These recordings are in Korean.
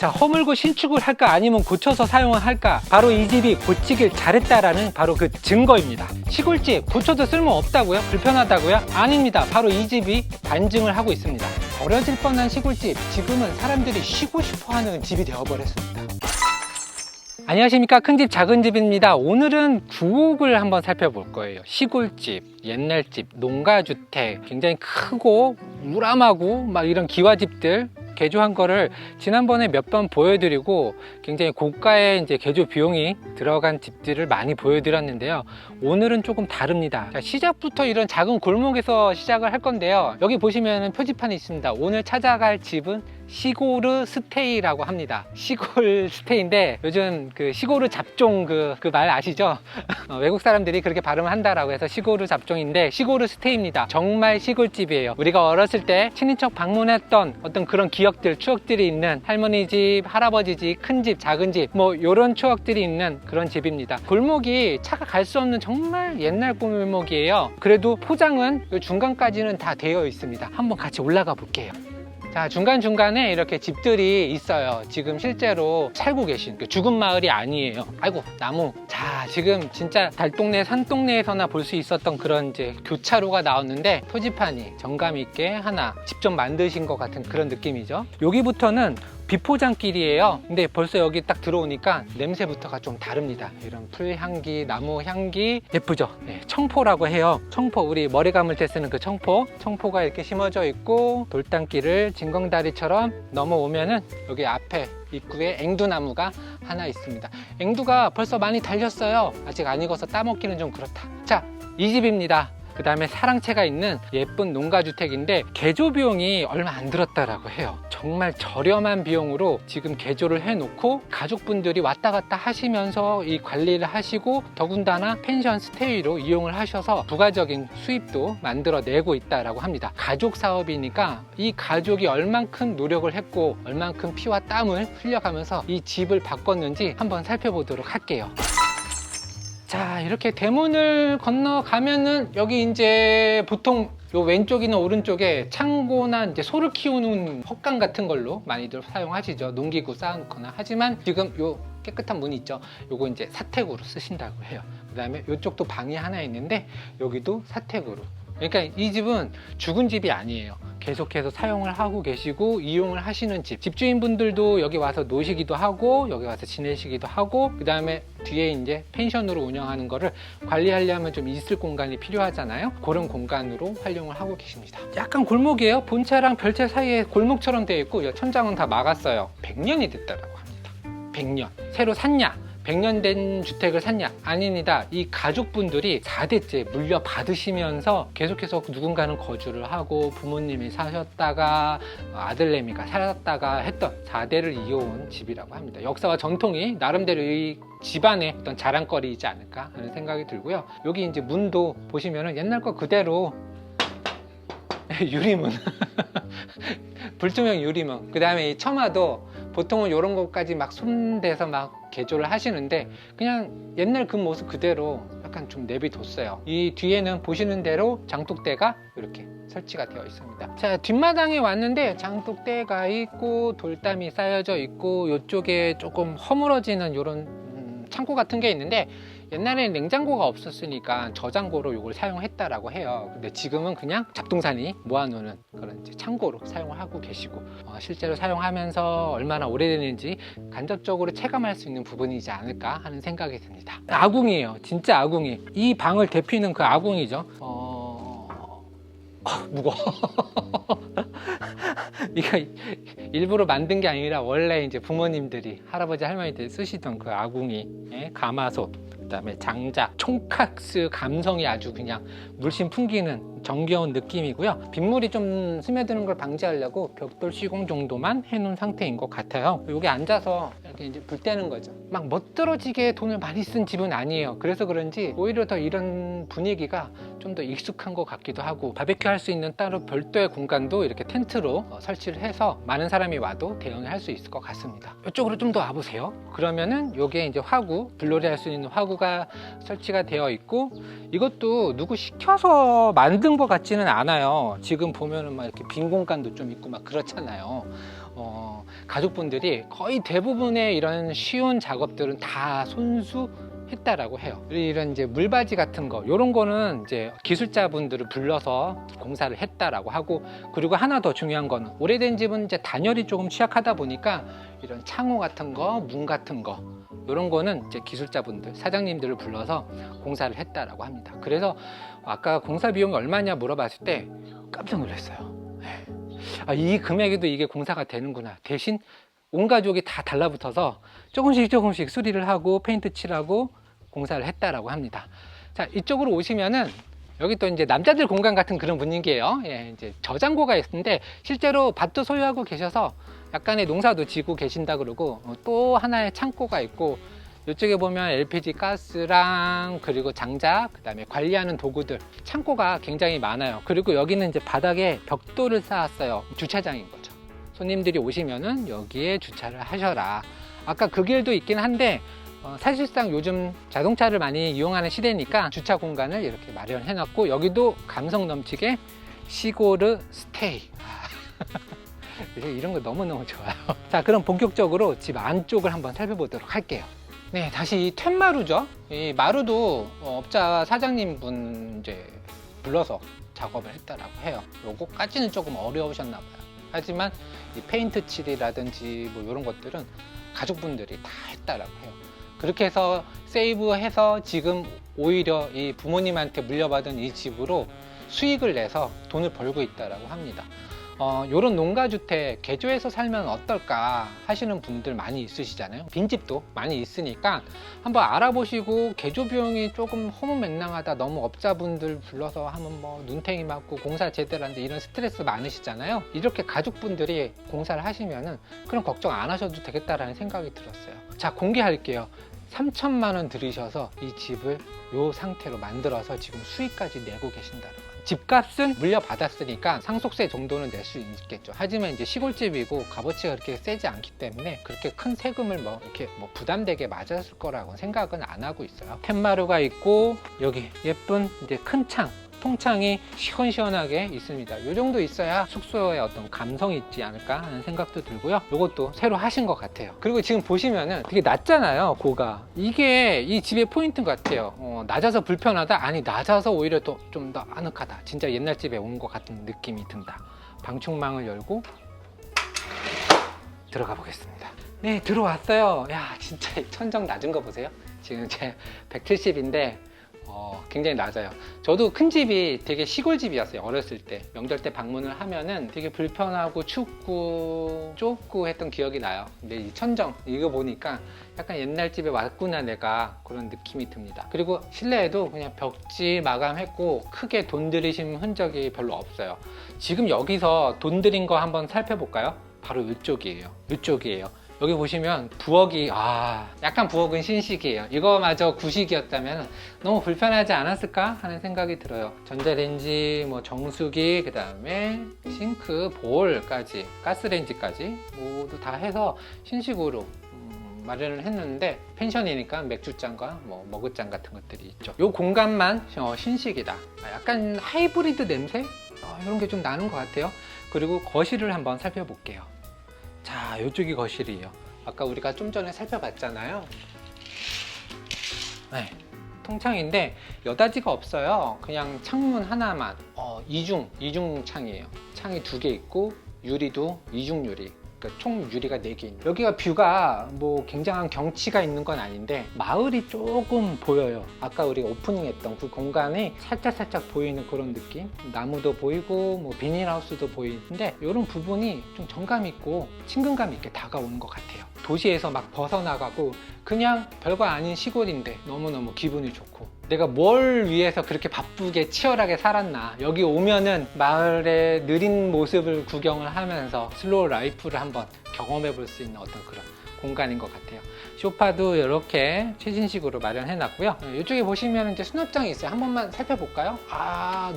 자, 허물고 신축을 할까 아니면 고쳐서 사용을 할까? 바로 이 집이 고치길 잘했다라는 바로 그 증거입니다. 시골집 고쳐도 쓸모없다고요? 불편하다고요? 아닙니다. 바로 이 집이 반증을 하고 있습니다. 버려질 뻔한 시골집, 지금은 사람들이 쉬고 싶어하는 집이 되어버렸습니다. 안녕하십니까, 큰집 작은집입니다. 오늘은 구옥을 한번 살펴볼 거예요. 시골집, 옛날집, 농가주택, 굉장히 크고 우람하고 막 이런 기와집들 개조한 거를 지난번에 몇 번 보여드리고 굉장히 고가의 이제 개조 비용이 들어간 집들을 많이 보여드렸는데요. 오늘은 조금 다릅니다. 자, 시작부터 이런 작은 골목에서 시작을 할 건데요. 여기 보시면 표지판이 있습니다. 오늘 찾아갈 집은 시골르 스테이라고 합니다. 시골 스테이인데 요즘 그 시골르 잡종 그 말 아시죠? 외국 사람들이 그렇게 발음을 한다라고 해서 시골르 잡종인데 시골르 스테이입니다. 정말 시골집이에요. 우리가 어렸을 때 친인척 방문했던 어떤 그런 기억들, 추억들이 있는 할머니 집, 할아버지 집, 큰 집, 작은 집, 뭐 이런 추억들이 있는 그런 집입니다. 골목이 차가 갈 수 없는 정말 옛날 골목이에요. 그래도 포장은 중간까지는 다 되어 있습니다. 한번 같이 올라가 볼게요. 자, 중간중간에 이렇게 집들이 있어요. 지금 실제로 살고 계신 죽은 마을이 아니에요. 아이고, 나무. 자, 지금 진짜 달동네, 산동네에서나 볼 수 있었던 그런 이제 교차로가 나왔는데 표지판이 정감 있게 하나 직접 만드신 것 같은 그런 느낌이죠. 여기부터는 비포장길이에요. 근데 벌써 여기 딱 들어오니까 냄새부터가 좀 다릅니다. 이런 풀향기, 나무 향기 예쁘죠? 네, 청포라고 해요. 청포, 우리 머리 감을 때 쓰는 그 청포. 청포가 이렇게 심어져 있고 돌담길을 징검다리처럼 넘어오면은 여기 앞에 입구에 앵두나무가 하나 있습니다. 앵두가 벌써 많이 달렸어요. 아직 안 익어서 따먹기는 좀 그렇다. 자, 이 집입니다. 그 다음에 사랑채가 있는 예쁜 농가주택인데 개조 비용이 얼마 안 들었다라고 해요. 정말 저렴한 비용으로 지금 개조를 해놓고 가족분들이 왔다 갔다 하시면서 이 관리를 하시고 더군다나 펜션 스테이로 이용을 하셔서 부가적인 수입도 만들어내고 있다라고 합니다. 가족 사업이니까 이 가족이 얼만큼 노력을 했고 얼만큼 피와 땀을 흘려가면서 이 집을 바꿨는지 한번 살펴보도록 할게요. 자, 이렇게 대문을 건너가면은 여기 이제 보통 요 왼쪽이나 오른쪽에 창고나 이제 소를 키우는 헛강 같은 걸로 많이들 사용하시죠. 농기구 쌓아놓거나. 하지만 지금 요 깨끗한 문이 있죠. 요거 이제 사택으로 쓰신다고 해요. 그 다음에 요쪽도 방이 하나 있는데 여기도 사택으로. 그러니까 이 집은 죽은 집이 아니에요. 계속해서 사용을 하고 계시고 이용을 하시는 집. 집주인분들도 여기 와서 노시기도 하고 여기 와서 지내시기도 하고 그 다음에 뒤에 이제 펜션으로 운영하는 거를 관리하려면 좀 있을 공간이 필요하잖아요. 그런 공간으로 활용을 하고 계십니다. 약간 골목이에요. 본차랑 별차 사이에 골목처럼 되어 있고 천장은 다 막았어요. 100년이 됐다고 합니다. 100년. 새로 샀냐? 100년 된 주택을 샀냐? 아닙니다. 이 가족분들이 4대째 물려받으시면서 계속해서 누군가는 거주를 하고 부모님이 사셨다가 아들내미가 살았다가 했던 4대를 이어온 집이라고 합니다. 역사와 전통이 나름대로 이 집안의 어떤 자랑거리이지 않을까 하는 생각이 들고요. 여기 이제 문도 보시면은 옛날 거 그대로 유리문 불투명 유리문. 그 다음에 이 처마도 보통은 이런 것까지 막 손대서 막 개조를 하시는데 그냥 옛날 그 모습 그대로 약간 좀 내비뒀어요. 이 뒤에는 보시는 대로 장독대가 이렇게 설치가 되어 있습니다. 자, 뒷마당에 왔는데 장독대가 있고 돌담이 쌓여져 있고 이쪽에 조금 허물어지는 이런 창고 같은 게 있는데 옛날에는 냉장고가 없었으니까 저장고로 이걸 사용했다라고 해요. 근데 지금은 그냥 잡동사니 모아놓는 그런 이제 창고로 사용을 하고 계시고 실제로 사용하면서 얼마나 오래됐는지 간접적으로 체감할 수 있는 부분이지 않을까 하는 생각이 듭니다. 아궁이에요. 진짜 아궁이. 이 방을 대피는 그 아궁이죠. 무거워. 이거 일부러 만든 게 아니라 원래 이제 부모님들이 할아버지 할머니들이 쓰시던 그 아궁이, 가마솥, 그다음에 장작, 촌캉스 감성이 아주 그냥 물씬 풍기는 정겨운 느낌이고요. 빗물이 좀 스며드는 걸 방지하려고 벽돌 시공 정도만 해놓은 상태인 것 같아요. 여기 앉아서 이렇게 이제 불 때는 거죠. 막 멋들어지게 돈을 많이 쓴 집은 아니에요. 그래서 그런지 오히려 더 이런 분위기가 좀 더 익숙한 것 같기도 하고 바베큐 할 수 있는 따로 별도의 공간도 이렇게 텐트로 설치를 해서 많은 사람이 와도 대응을 할 수 있을 것 같습니다. 이쪽으로 좀 더 와보세요. 그러면은 여기에 이제 화구, 불놀이 할 수 있는 화구가 설치가 되어 있고 이것도 누구 시켜서 만든 것 같지는 않아요. 지금 보면은 막 이렇게 빈 공간도 좀 있고 막 그렇잖아요. 가족분들이 거의 대부분의 이런 쉬운 작업들은 다 손수했다라고 해요. 이런 이제 물바지 같은 거, 이런 거는 이제 기술자분들을 불러서 공사를 했다라고 하고, 그리고 하나 더 중요한 거는 오래된 집은 이제 단열이 조금 취약하다 보니까 이런 창호 같은 거, 문 같은 거, 이런 거는 이제 기술자분들, 사장님들을 불러서 공사를 했다라고 합니다. 그래서 아까 공사 비용이 얼마냐 물어봤을 때 깜짝 놀랐어요. 이 금액에도 이게 공사가 되는구나. 대신 온 가족이 다 달라붙어서 조금씩 수리를 하고 페인트 칠하고 공사를 했다라고 합니다. 자, 이쪽으로 오시면은 여기 또 이제 남자들 공간 같은 그런 분위기예요. 이제 저장고가 있는데 실제로 밭도 소유하고 계셔서 약간의 농사도 지고 계신다 그러고, 또 하나의 창고가 있고, 이쪽에 보면 LPG 가스랑 그리고 장작, 그 다음에 관리하는 도구들, 창고가 굉장히 많아요. 그리고 여기는 이제 바닥에 벽돌을 쌓았어요. 주차장인 거죠. 손님들이 오시면은 여기에 주차를 하셔라. 아까 그 길도 있긴 한데 사실상 요즘 자동차를 많이 이용하는 시대니까 주차 공간을 이렇게 마련해 놨고, 여기도 감성 넘치게 시골의 스테이. 이런 거 너무너무 좋아요. 자, 그럼 본격적으로 집 안쪽을 한번 살펴보도록 할게요. 네, 다시 이 툇마루죠. 이 마루도 업자 사장님 분 이제 불러서 작업을 했다라고 해요. 요거까지는 조금 어려우셨나 봐요. 하지만 이 페인트 칠이라든지 뭐 이런 것들은 가족분들이 다 했다라고 해요. 그렇게 해서 세이브해서 지금 오히려 이 부모님한테 물려받은 이 집으로 수익을 내서 돈을 벌고 있다라고 합니다. 요런 농가주택 개조해서 살면 어떨까 하시는 분들 많이 있으시잖아요. 빈집도 많이 있으니까 한번 알아보시고, 개조 비용이 조금 허무맹랑하다, 너무 업자분들 불러서 하면 뭐 눈탱이 맞고 공사 제대로 하는데 이런 스트레스 많으시잖아요. 이렇게 가족분들이 공사를 하시면은 그런 걱정 안 하셔도 되겠다라는 생각이 들었어요. 자, 공개할게요. 3천만 원 들이셔서 이 집을 요 상태로 만들어서 지금 수익까지 내고 계신다는 거예요. 집값은 물려받았으니까 상속세 정도는 낼 수 있겠죠. 하지만 이제 시골집이고 값어치가 그렇게 세지 않기 때문에 그렇게 큰 세금을 이렇게 부담되게 맞았을 거라고 생각은 안 하고 있어요. 툇마루가 있고, 여기 예쁜 이제 큰 창, 통창이 시원시원하게 있습니다. 이 정도 있어야 숙소에 어떤 감성이 있지 않을까 하는 생각도 들고요. 이것도 새로 하신 것 같아요. 그리고 지금 보시면은 되게 낮잖아요, 고가. 이게 이 집의 포인트 같아요. 낮아서 불편하다? 아니, 낮아서 오히려 또 좀 더 아늑하다. 진짜 옛날 집에 온 것 같은 느낌이 든다. 방충망을 열고 들어가 보겠습니다. 네, 들어왔어요. 야, 진짜 천정 낮은 거 보세요. 지금 제 170인데 굉장히 낮아요. 저도 큰 집이 되게 시골집이었어요. 어렸을 때 명절 때 방문을 하면은 되게 불편하고 춥고 좁고 했던 기억이 나요. 근데 이 천정 이거 보니까 약간 옛날 집에 왔구나 내가, 그런 느낌이 듭니다. 그리고 실내에도 그냥 벽지 마감했고 크게 돈 들이신 흔적이 별로 없어요. 지금 여기서 돈 들인 거 한번 살펴볼까요? 바로 이쪽이에요. 여기 보시면 부엌이 약간 부엌은 신식이에요. 이거마저 구식이었다면 너무 불편하지 않았을까 하는 생각이 들어요. 전자레인지, 뭐 정수기, 그 다음에 싱크, 볼까지, 가스레인지까지 모두 다 해서 신식으로 마련을 했는데, 펜션이니까 맥주잔과 뭐 머그잔 같은 것들이 있죠. 이 공간만 신식이다. 약간 하이브리드 냄새? 이런 게 좀 나는 것 같아요. 그리고 거실을 한번 살펴볼게요. 자, 이쪽이 거실이에요. 아까 우리가 좀 전에 살펴봤잖아요. 네, 통창인데 여다지가 없어요. 그냥 창문 하나만. 이중 창이에요. 창이 2개 있고 유리도 이중 유리. 그러니까 총 유리가 4개 있는. 여기가 뷰가 뭐 굉장한 경치가 있는 건 아닌데 마을이 조금 보여요. 아까 우리가 오프닝했던 그 공간이 살짝 보이는 그런 느낌. 나무도 보이고 뭐 비닐하우스도 보이는데 이런 부분이 좀 정감 있고 친근감 있게 다가오는 것 같아요. 도시에서 막 벗어나가고 그냥 별거 아닌 시골인데 너무너무 기분이 좋고, 내가 뭘 위해서 그렇게 바쁘게 치열하게 살았나. 여기 오면은 마을의 느린 모습을 구경을 하면서 슬로우 라이프를 한번 경험해 볼 수 있는 어떤 그런 공간인 것 같아요. 소파도 이렇게 최신식으로 마련해 놨고요. 이쪽에 보시면 이제 수납장이 있어요. 한 번만 살펴볼까요?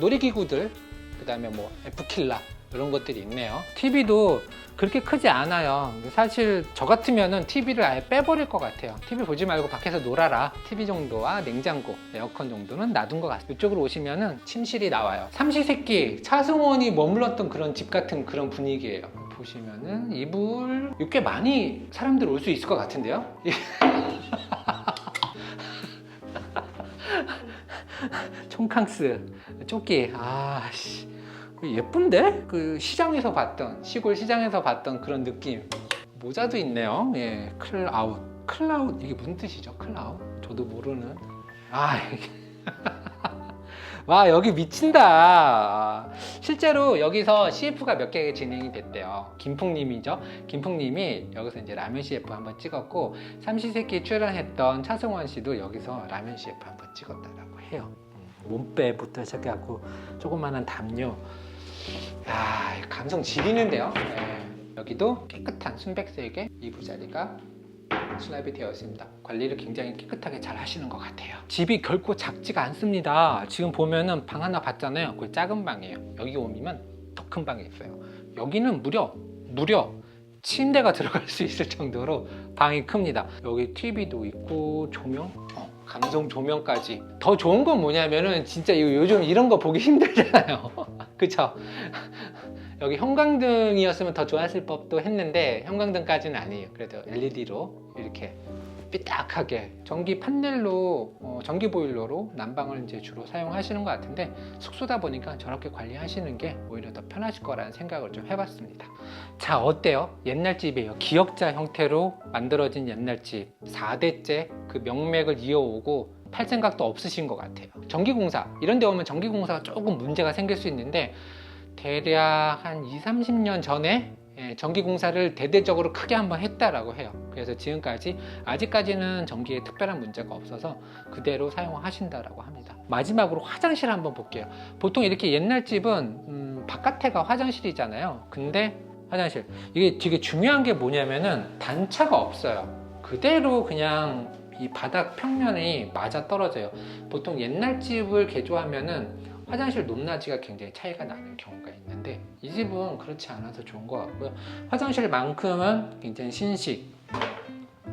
놀이기구들, 그 다음에 뭐 F킬라 이런 것들이 있네요. TV도 그렇게 크지 않아요. 사실 저 같으면은 TV를 아예 빼버릴 것 같아요. TV 보지 말고 밖에서 놀아라. TV 정도와 냉장고, 에어컨 정도는 놔둔 것 같아요. 이쪽으로 오시면은 침실이 나와요. 삼시세끼 차승원이 머물렀던 그런 집 같은 그런 분위기예요. 보시면은 이불 꽤 많이 사람들 올 수 있을 것 같은데요. 촌캉스 조끼 아씨 예쁜데? 그 시장에서 봤던 시골 시장에서 봤던 그런 느낌. 모자도 있네요. 예, 클라웃 이게 무슨 뜻이죠? 클라웃? 저도 모르는. 이게 와 여기 미친다. 실제로 여기서 CF가 몇 개 진행이 됐대요. 김풍님이죠. 김풍님이 여기서 이제 라면 CF 한번 찍었고 삼시세끼 출연했던 차승원 씨도 여기서 라면 CF 한번 찍었다라고 해요. 몸빼부터 시작해갖고 조그마한 담요. 야 감성 지리는데요. 네. 여기도 깨끗한 순백색의 이부자리가 수납이 되어 있습니다. 관리를 굉장히 깨끗하게 잘 하시는 것 같아요. 집이 결코 작지가 않습니다. 지금 보면은 방 하나 봤잖아요. 그 작은 방이에요. 여기 오면 더 큰 방이 있어요. 여기는 무려 침대가 들어갈 수 있을 정도로 방이 큽니다. 여기 TV도 있고 조명, 감성 조명까지. 더 좋은 건 뭐냐면은 진짜 요즘 이런 거 보기 힘들잖아요. 그쵸? 여기 형광등이었으면 더 좋았을 법도 했는데 형광등까지는 아니에요. 그래도 LED로 이렇게 삐딱하게 전기 판넬로 전기 보일러로 난방을 이제 주로 사용하시는 것 같은데 숙소다 보니까 저렇게 관리하시는 게 오히려 더 편하실 거라는 생각을 좀 해봤습니다. 자 어때요? 옛날 집이에요. 기역자 형태로 만들어진 옛날 집 4대째 그 명맥을 이어오고 팔 생각도 없으신 것 같아요. 전기공사 이런 데 오면 전기공사가 조금 문제가 생길 수 있는데 대략 한 20-30년 전에 전기공사를 대대적으로 크게 한번 했다라고 해요. 그래서 지금까지 아직까지는 전기에 특별한 문제가 없어서 그대로 사용하신다라고 합니다. 마지막으로 화장실 한번 볼게요. 보통 이렇게 옛날 집은 바깥에가 화장실이잖아요. 근데 화장실 이게 되게 중요한 게 뭐냐면은 단차가 없어요. 그대로 그냥 이 바닥 평면이 맞아 떨어져요. 보통 옛날 집을 개조하면은 화장실 높낮이가 굉장히 차이가 나는 경우가 있는데 이 집은 그렇지 않아서 좋은 것 같고요. 화장실만큼은 굉장히 신식,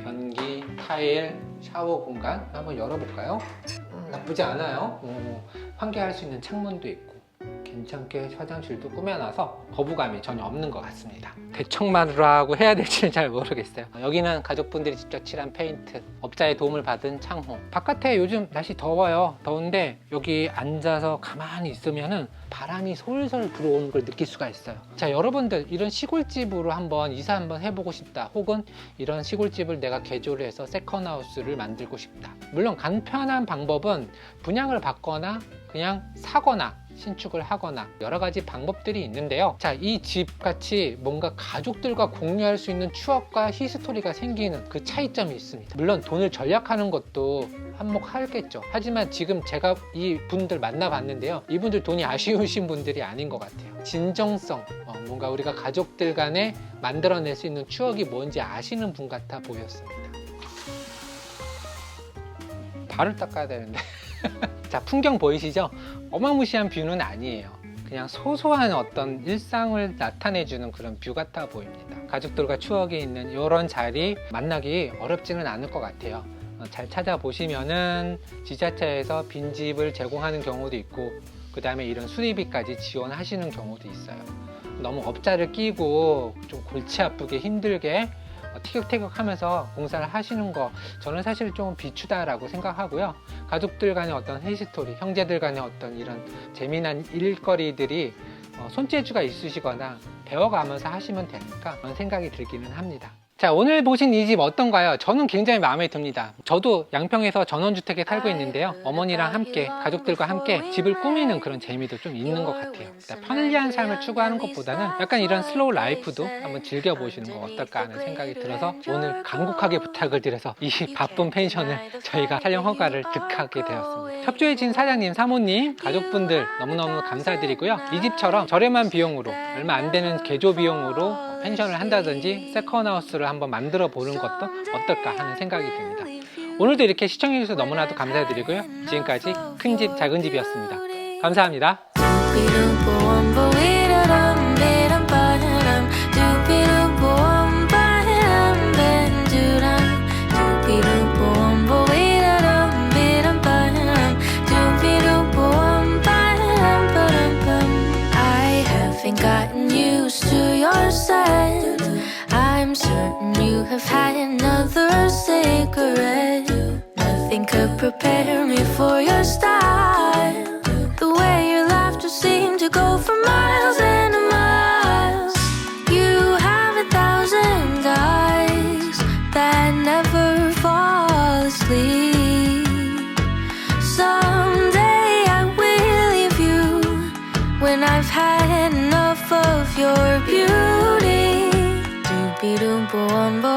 변기, 타일, 샤워 공간 한번 열어볼까요? 나쁘지 않아요. 환기할 수 있는 창문도 있고 괜찮게 화장실도 꾸며놔서 거부감이 전혀 없는 것 같습니다. 대청마루라고 해야 될지는 잘 모르겠어요. 여기는 가족분들이 직접 칠한 페인트, 업자의 도움을 받은 창호. 바깥에 요즘 날씨 더워요. 더운데 여기 앉아서 가만히 있으면은 바람이 솔솔 들어오는 걸 느낄 수가 있어요. 자 여러분들 이런 시골집으로 한번 이사 한번 해보고 싶다, 혹은 이런 시골집을 내가 개조를 해서 세컨하우스를 만들고 싶다. 물론 간편한 방법은 분양을 받거나 그냥 사거나 신축을 하거나 여러 가지 방법들이 있는데요. 자, 이 집 같이 뭔가 가족들과 공유할 수 있는 추억과 히스토리가 생기는 그 차이점이 있습니다. 물론 돈을 절약하는 것도 한몫하겠죠. 하지만 지금 제가 이 분들 만나봤는데요. 이분들 돈이 아쉬우신 분들이 아닌 것 같아요. 진정성, 뭔가 우리가 가족들 간에 만들어낼 수 있는 추억이 뭔지 아시는 분 같아 보였습니다. 발을 닦아야 되는데 자, 풍경 보이시죠? 어마무시한 뷰는 아니에요. 그냥 소소한 어떤 일상을 나타내주는 그런 뷰 같아 보입니다. 가족들과 추억이 있는 이런 자리 만나기 어렵지는 않을 것 같아요. 잘 찾아보시면은 지자체에서 빈집을 제공하는 경우도 있고 그 다음에 이런 수리비까지 지원하시는 경우도 있어요. 너무 업자를 끼고 좀 골치 아프게 힘들게 티격태격 하면서 공사를 하시는 거 저는 사실 좀 비추다라고 생각하고요. 가족들 간의 어떤 히스토리, 형제들 간의 어떤 이런 재미난 일거리들이 손재주가 있으시거나 배워가면서 하시면 되니까 그런 생각이 들기는 합니다. 자, 오늘 보신 이 집 어떤가요? 저는 굉장히 마음에 듭니다. 저도 양평에서 전원주택에 살고 있는데요. 어머니랑 함께, 가족들과 함께 집을 꾸미는 그런 재미도 좀 있는 것 같아요. 편리한 삶을 추구하는 것보다는 약간 이런 슬로우 라이프도 한번 즐겨보시는 거 어떨까 하는 생각이 들어서 오늘 간곡하게 부탁을 드려서 이 바쁜 펜션을 저희가 촬영 허가를 득하게 되었습니다. 협조해진 사장님, 사모님, 가족분들 너무너무 감사드리고요. 이 집처럼 저렴한 비용으로, 얼마 안 되는 개조 비용으로 펜션을 한다든지 세컨하우스를 한번 만들어 보는 것도 어떨까 하는 생각이 듭니다. 오늘도 이렇게 시청해 주셔서 너무나도 감사드리고요. 지금까지 큰집 작은집이었습니다. 감사합니다. Gotten used to your side. another cigarette. Nothing could prepare me for your style. The way your laughter seemed to go for miles and miles. You have 1,000 eyes that never fall asleep. Someday I will leave you when I've had enough of your beauty. Doopy doompa wumbo,